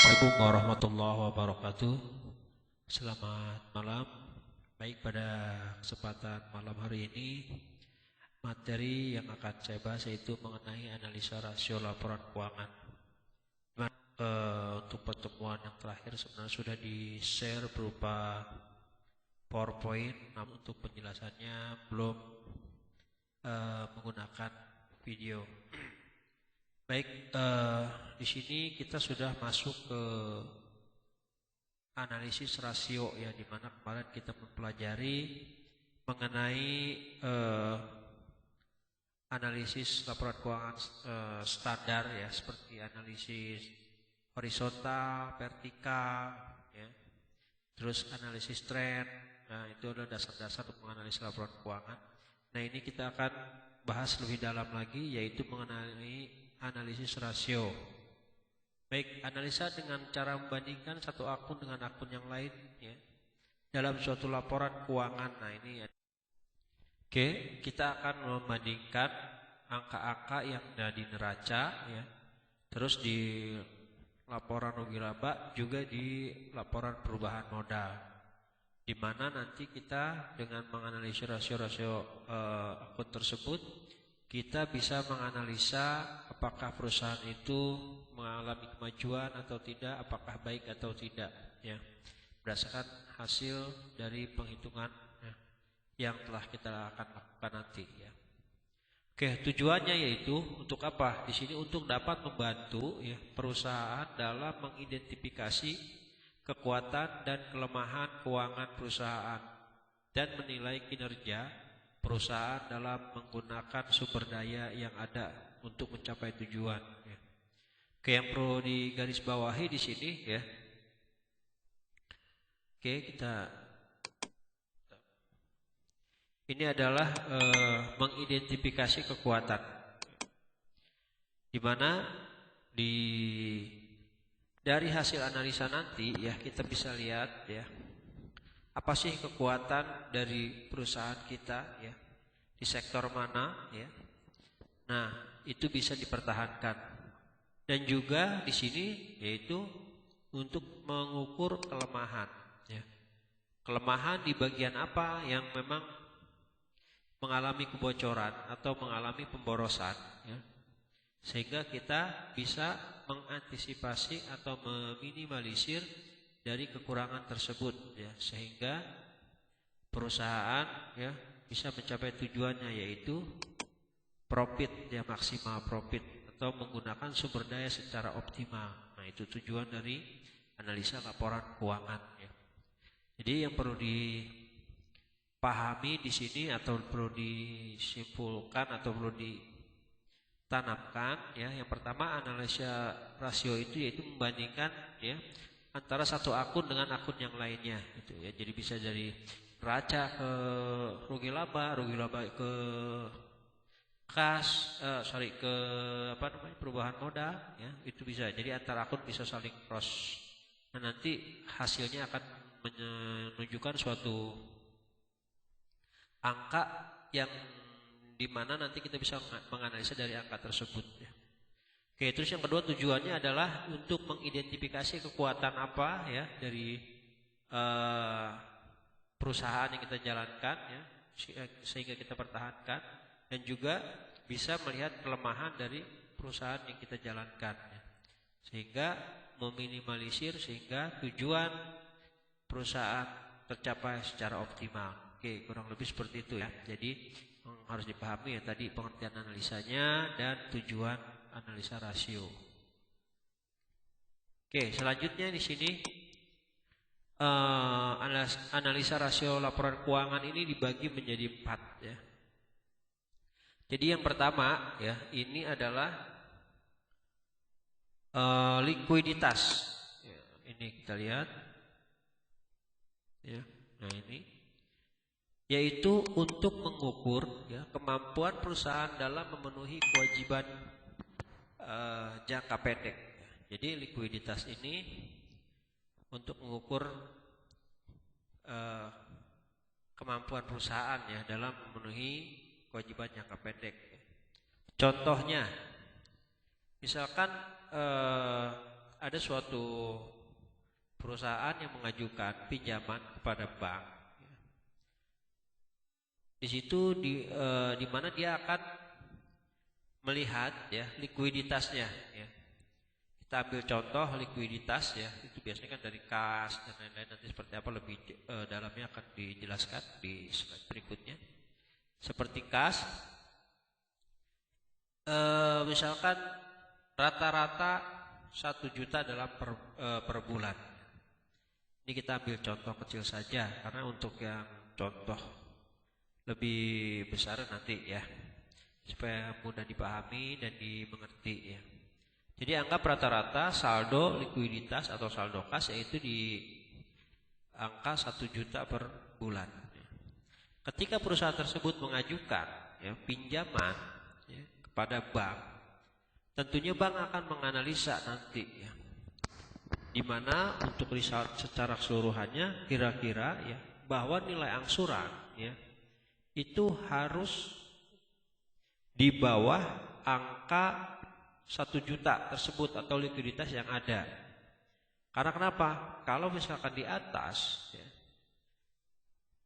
Assalamualaikum warahmatullahi wabarakatuh. Selamat malam. Baik, pada kesempatan malam hari ini materi yang akan saya bahas yaitu mengenai analisa rasio laporan keuangan. Untuk pertemuan yang terakhir sebenarnya sudah di-share berupa PowerPoint, namun untuk penjelasannya belum menggunakan video. Baik, di sini kita sudah masuk ke analisis rasio ya, di mana kemarin kita mempelajari mengenai analisis laporan keuangan standar ya, seperti analisis horizontal, vertikal, ya, terus analisis tren. Nah, itu adalah dasar-dasar untuk menganalisis laporan keuangan. Nah, ini kita akan bahas lebih dalam lagi, yaitu mengenai analisis rasio. Baik, analisa dengan cara membandingkan satu akun dengan akun yang lain ya, dalam suatu laporan keuangan. Nah, ini oke, kita akan membandingkan angka-angka yang ada di neraca ya, terus di laporan rugi laba, juga di laporan perubahan modal, di mana nanti kita dengan menganalisis rasio-rasio akun tersebut, kita bisa menganalisa apakah perusahaan itu mengalami kemajuan atau tidak, apakah baik atau tidak ya, berdasarkan hasil dari penghitungan ya, yang telah kita akan lakukan nanti ya. Oke, tujuannya yaitu untuk apa? Di sini untuk dapat membantu ya perusahaan dalam mengidentifikasi kekuatan dan kelemahan keuangan perusahaan dan menilai kinerja perusahaan dalam menggunakan sumber daya yang ada untuk mencapai tujuan ya. Oke, yang perlu digarisbawahi di sini ya. Oke, ini adalah mengidentifikasi kekuatan, di mana dari hasil analisa nanti ya kita bisa lihat ya, apa sih kekuatan dari perusahaan kita ya, di sektor mana ya. Nah, itu bisa dipertahankan. Dan juga di sini yaitu untuk mengukur kelemahan ya. Kelemahan di bagian apa yang memang mengalami kebocoran atau mengalami pemborosan ya, sehingga kita bisa mengantisipasi atau meminimalisir dari kekurangan tersebut ya, sehingga perusahaan ya bisa mencapai tujuannya, yaitu profit ya, maksimal profit, atau menggunakan sumber daya secara optimal. Nah, itu tujuan dari analisa laporan keuangan ya. Jadi yang perlu dipahami di sini atau perlu disimpulkan atau perlu ditanamkan ya, yang pertama, analisa rasio itu yaitu membandingkan ya antara satu akun dengan akun yang lainnya gitu ya. Jadi bisa dari neraca ke rugi laba ke kas, ke perubahan modal ya, itu bisa. Jadi antara akun bisa saling cross. Nah, nanti hasilnya akan menunjukkan suatu angka yang dimana nanti kita bisa menganalisa dari angka tersebut ya. Oke, terus yang kedua tujuannya adalah untuk mengidentifikasi kekuatan apa ya dari perusahaan yang kita jalankan ya, sehingga kita pertahankan, dan juga bisa melihat kelemahan dari perusahaan yang kita jalankan ya, sehingga meminimalisir sehingga tujuan perusahaan tercapai secara optimal. Oke, kurang lebih seperti itu ya. Jadi harus dipahami ya tadi pengertian analisanya dan tujuan analisa rasio. Oke, selanjutnya di sini analisa rasio laporan keuangan ini dibagi menjadi 4 ya. Jadi yang pertama ya, ini adalah likuiditas ya, ini kita lihat ya. Nah, ini yaitu untuk mengukur ya kemampuan perusahaan dalam memenuhi kewajiban jangka pendek. Jadi likuiditas ini untuk mengukur kemampuan perusahaan ya dalam memenuhi kewajiban jangka pendek. Contohnya, misalkan ada suatu perusahaan yang mengajukan pinjaman kepada bank. Di situ di mana dia akan melihat ya likuiditasnya. Ya. Kita ambil contoh likuiditas ya, itu biasanya kan dari kas dan lain-lain, nanti seperti apa lebih dalamnya akan dijelaskan di slide berikutnya. Seperti kas, misalkan rata-rata 1 juta dalam per bulan. Ini kita ambil contoh kecil saja karena untuk yang contoh lebih besar nanti ya, supaya mudah dipahami dan dimengerti ya. Jadi anggap rata-rata saldo likuiditas atau saldo kas yaitu di angka 1 juta per bulan. Ketika perusahaan tersebut mengajukan ya, pinjaman ya, kepada bank, tentunya bank akan menganalisa nanti ya, di mana untuk riset secara keseluruhannya kira-kira ya bahwa nilai angsuran ya itu harus di bawah angka 1 juta tersebut atau likuiditas yang ada. Karena kenapa? Kalau misalkan di atas ya,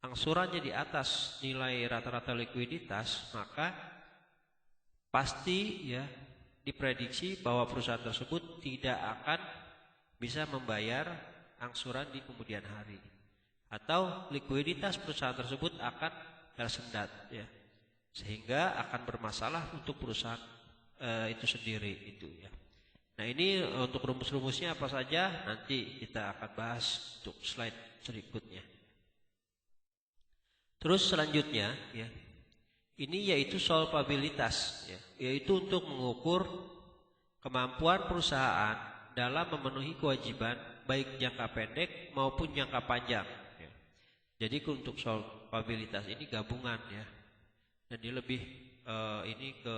angsurannya di atas nilai rata-rata likuiditas, maka pasti ya diprediksi bahwa perusahaan tersebut tidak akan bisa membayar angsuran di kemudian hari, atau likuiditas perusahaan tersebut akan tersendat ya, sehingga akan bermasalah untuk perusahaan itu sendiri itu ya. Nah ini untuk rumus-rumusnya apa saja nanti kita akan bahas untuk slide berikutnya. Terus selanjutnya ya, ini yaitu solvabilitas ya, yaitu untuk mengukur kemampuan perusahaan dalam memenuhi kewajiban baik jangka pendek maupun jangka panjang ya. Jadi untuk solvabilitas ini gabungan ya, dan dia lebih ini ke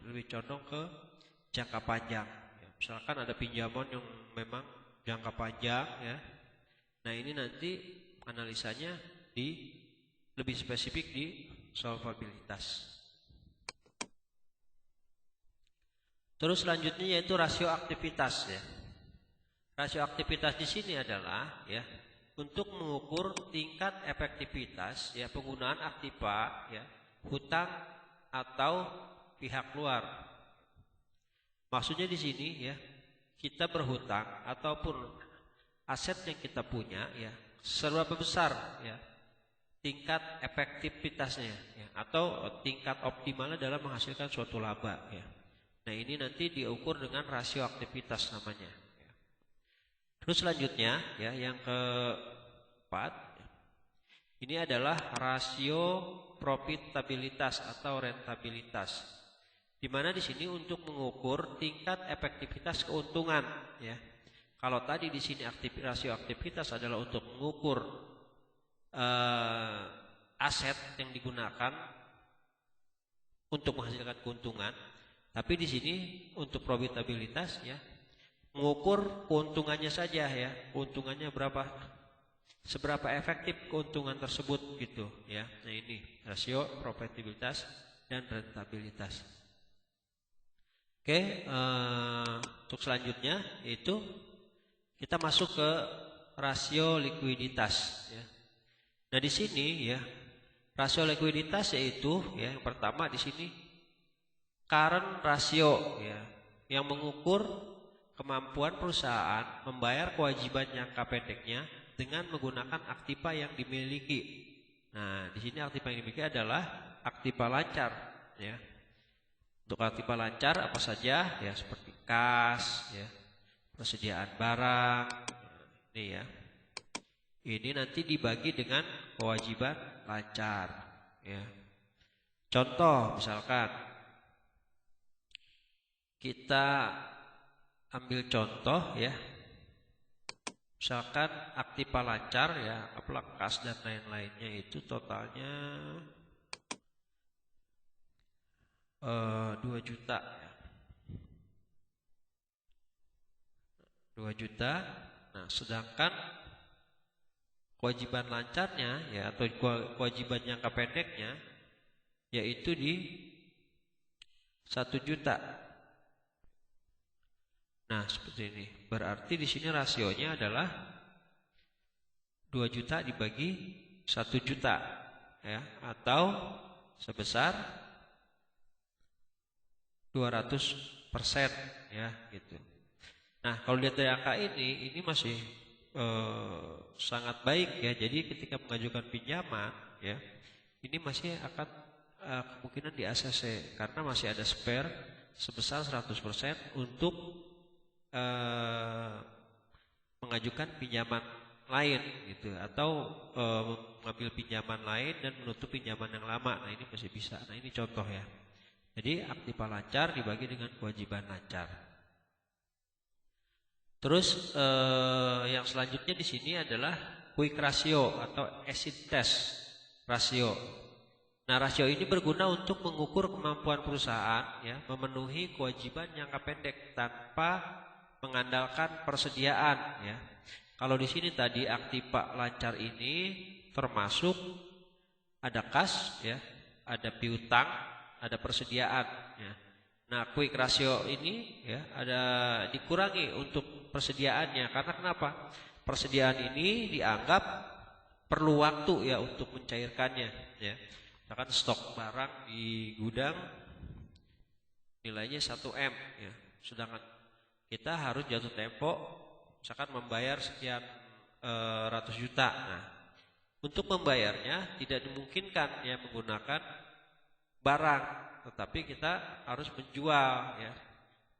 lebih condong ke jangka panjang ya. Misalkan ada pinjaman yang memang jangka panjang ya, nah ini nanti analisanya lebih spesifik di solvabilitas. Terus selanjutnya yaitu rasio aktivitas ya. Rasio aktivitas di sini adalah ya untuk mengukur tingkat efektivitas ya penggunaan aktiva ya, hutang atau pihak luar. Maksudnya di sini ya, kita berhutang ataupun aset yang kita punya ya, seberapa besar ya tingkat efektivitasnya ya, atau tingkat optimalnya dalam menghasilkan suatu laba ya. Nah ini nanti diukur dengan rasio aktivitas namanya ya. Terus selanjutnya ya yang keempat, ini adalah rasio profitabilitas atau rentabilitas, di mana di sini untuk mengukur tingkat efektivitas keuntungan ya. Kalau tadi di sini rasio aktivitas adalah untuk mengukur aset yang digunakan untuk menghasilkan keuntungan, tapi di sini untuk profitabilitas ya mengukur keuntungannya saja ya, keuntungannya berapa, seberapa efektif keuntungan tersebut gitu ya. Nah ini rasio profitabilitas dan rentabilitas. Oke, untuk selanjutnya itu kita masuk ke rasio likuiditas ya. Nah di sini ya rasio likuiditas yaitu ya yang pertama di sini current ratio ya, yang mengukur kemampuan perusahaan membayar kewajiban jangka pendeknya dengan menggunakan aktiva yang dimiliki. Nah, di sini aktiva yang dimiliki adalah aktiva lancar ya. Untuk aktiva lancar apa saja ya, seperti kas ya, persediaan barang. Ini ya. Ini nanti dibagi dengan kewajiban lancar ya. Contoh misalkan kita ambil contoh ya. Misalkan aktiva lancar ya, kas dan lain-lainnya itu totalnya 2 juta ya. 2 juta. Nah, sedangkan kewajiban lancarnya ya atau kewajiban jangka pendeknya yaitu di 1 juta. Nah, seperti ini. Berarti di sini rasionya adalah 2 juta dibagi 1 juta ya, atau sebesar 200% ya gitu. Nah, kalau lihat dari angka ini masih sangat baik ya. Jadi ketika mengajukan pinjaman ya, ini masih akan kemungkinan di ACC karena masih ada spare sebesar 100% untuk mengajukan pinjaman lain gitu, atau mengambil pinjaman lain dan menutup pinjaman yang lama. Nah, ini masih bisa. Nah, ini contoh ya. Jadi aktiva lancar dibagi dengan kewajiban lancar. Terus yang selanjutnya di sini adalah quick ratio atau acid test ratio. Nah, rasio ini berguna untuk mengukur kemampuan perusahaan ya memenuhi kewajiban jangka pendek tanpa mengandalkan persediaan ya. Kalau di sini tadi aktiva lancar ini termasuk ada kas ya, ada piutang, ada persediaan ya. Nah, quick ratio ini ya ada dikurangi untuk persediaannya karena kenapa? Persediaan ini dianggap perlu waktu ya untuk mencairkannya ya. Misalkan stok barang di gudang nilainya 1M ya. Sedangkan kita harus jatuh tempo misalkan membayar sekian ratus juta. Nah, untuk membayarnya tidak dimungkinkan ya menggunakan barang, tetapi kita harus menjual ya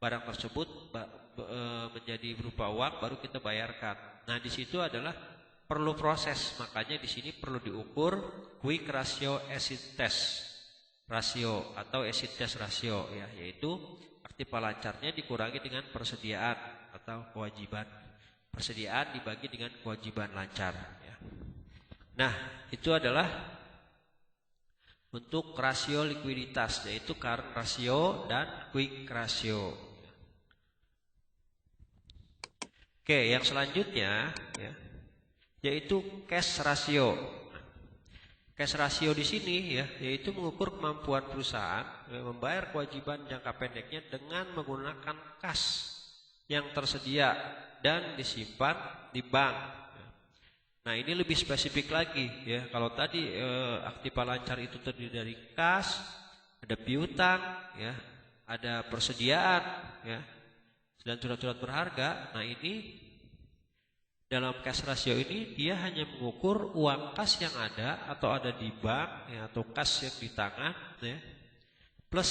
barang tersebut menjadi berupa uang baru kita bayarkan. Nah, di situ adalah perlu proses, makanya di sini perlu diukur quick ratio acid test ratio atau acid test ratio ya, yaitu aktiva lancarnya dikurangi dengan persediaan atau kewajiban. Persediaan dibagi dengan kewajiban lancar ya. Nah, itu adalah untuk rasio likuiditas, yaitu current ratio dan quick ratio. Oke, yang selanjutnya ya, yaitu cash ratio. Cash ratio di sini ya, yaitu mengukur kemampuan perusahaan membayar kewajiban jangka pendeknya dengan menggunakan kas yang tersedia dan disimpan di bank. Nah, ini lebih spesifik lagi ya. Kalau tadi aktiva lancar itu terdiri dari kas, ada piutang ya, ada persediaan ya, dan surat-surat berharga. Nah, ini dalam cash ratio ini dia hanya mengukur uang kas yang ada atau ada di bank ya, atau kas yang di tangan ya, plus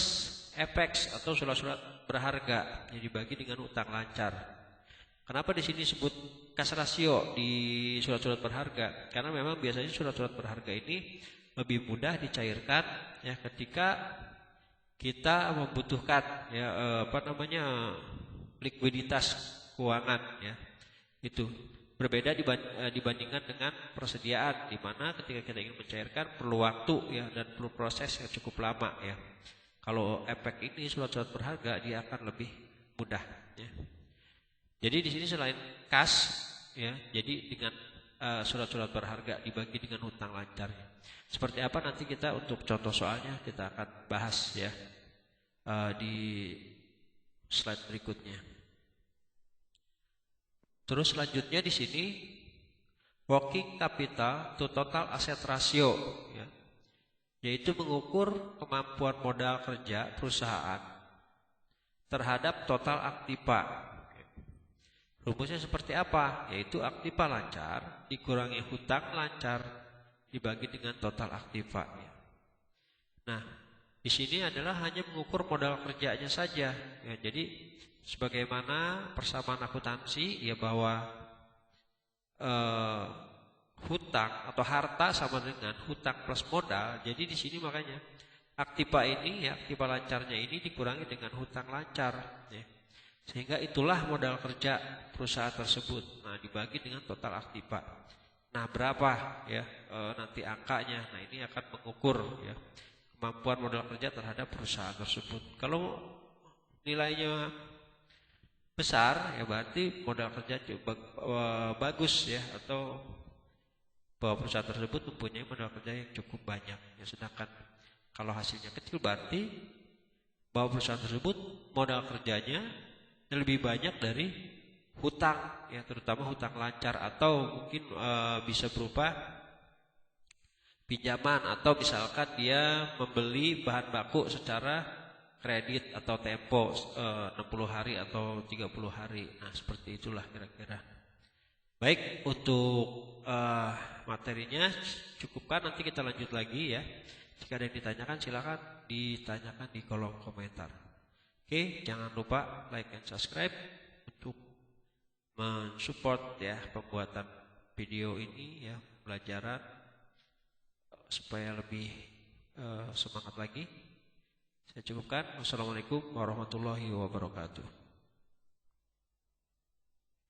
FX atau surat-surat berharga yang dibagi dengan utang lancar. Kenapa di sini sebut cash ratio di surat-surat berharga? Karena memang biasanya surat-surat berharga ini lebih mudah dicairkan ya ketika kita membutuhkan ya likuiditas keuangan ya. Itu berbeda dibandingkan dengan persediaan, di mana ketika kita ingin mencairkan perlu waktu ya dan perlu proses yang cukup lama ya. Kalau efek ini surat-surat berharga dia akan lebih mudah ya. Jadi di sini selain kas ya, jadi dengan surat-surat berharga dibagi dengan hutang lancar. Seperti apa nanti kita untuk contoh soalnya kita akan bahas ya di slide berikutnya. Terus selanjutnya di sini working capital to total asset ratio ya, yaitu mengukur kemampuan modal kerja perusahaan terhadap total aktiva. Rumusnya seperti apa? Yaitu aktiva lancar dikurangi hutang lancar dibagi dengan total aktiva. Nah, di sini adalah hanya mengukur modal kerjanya saja. Ya, jadi sebagaimana persamaan akuntansi ya bahwa hutang atau harta sama dengan hutang plus modal. Jadi di sini makanya aktiva ini ya, aktiva lancarnya ini dikurangi dengan hutang lancar. Ya. Sehingga itulah modal kerja perusahaan tersebut. Nah, dibagi dengan total aktiva. Nah, berapa ya nanti angkanya? Nah, ini akan mengukur ya kemampuan modal kerja terhadap perusahaan tersebut. Kalau nilainya besar ya berarti modal kerja bagus ya, atau bahwa perusahaan tersebut mempunyai modal kerja yang cukup banyak. Ya, sedangkan kalau hasilnya kecil berarti bahwa perusahaan tersebut modal kerjanya lebih banyak dari hutang, ya terutama hutang lancar atau mungkin bisa berupa pinjaman atau misalkan dia membeli bahan baku secara kredit atau tempo 60 hari atau 30 hari. Nah, seperti itulah kira-kira. Baik, untuk materinya cukupkan, nanti kita lanjut lagi ya. Jika ada yang ditanyakan silakan ditanyakan di kolom komentar. Oke, jangan lupa like dan subscribe untuk mensupport ya pembuatan video ini ya, pelajaran supaya lebih semangat lagi. Saya cukupkan. Wassalamualaikum warahmatullahi wabarakatuh.